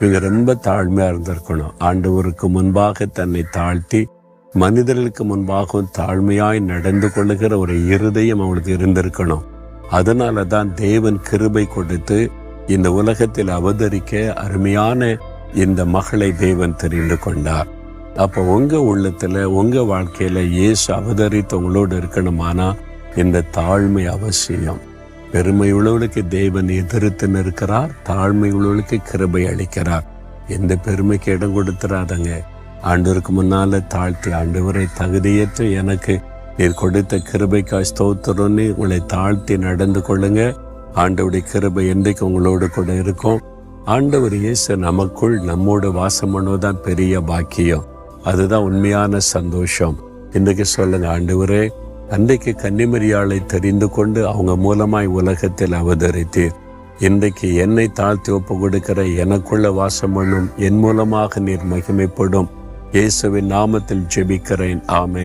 இவங்க ரொம்ப தாழ்மையா இருந்திருக்கணும். ஆண்டவருக்கு முன்பாக தன்னை தாழ்த்தி மனிதர்களுக்கு முன்பாகவும் தாழ்மையாய் நடந்து கொள்ளுகிற ஒரு இருதயம் அவளுக்கு இருந்திருக்கணும். அதனால தான் தேவன் கிருபை கொடுத்து இந்த உலகத்தில் அவதரிக்க அருமையான இந்த மகளை தேவன் தெரிந்து கொண்டார். அப்போ உங்க உள்ளத்துல உங்க வாழ்க்கையில இயேசு அவதரித்து உங்களோடு இருக்கணுமானா இந்த தாழ்மை அவசியம். பெருமை உள்ளவளுக்கு தேவன் எதிர்த்து நிற்கிறார், தாழ்மை உள்ளவளுக்கு கிருபை அளிக்கிறார். எந்த பெருமைக்கு இடம் கொடுத்துறாதங்க. ஆண்டவருக்கு முன்னால தாழ்த்தி, ஆண்டவரை தகுதியற்ற எனக்கு நீர் கொடுத்த கிருபைக்காய் ஸ்தோத்திரம்னு உங்களை தாழ்த்தி நடந்து கொள்ளுங்க. ஆண்டவருடைய கிருபை என்றைக்கு உங்களோடு கூட இருக்கும். ஆண்டவர் இயேசு நமக்குள் நம்மோடு வாசம் பண்ணுவதுதான் பெரிய பாக்கியம். அதுதான் உண்மையான சந்தோஷம். இன்றைக்கு சொல்லுங்க, ஆண்டவரே, அன்றைக்கு கன்னிமரியாளை தெரிந்து கொண்டு அவங்க மூலமாய் உலகத்தில் அவதரித்தீர். இன்றைக்கு என்னை தாழ்த்தி ஒப்பு கொடுக்கிற எனக்குள்ள வாசம் பண்ணும், என் மூலமாக நீர் மகிமைப்படும். இயேசுவின் நாமத்தில் ஜெபிக்கிறேன். ஆமென்.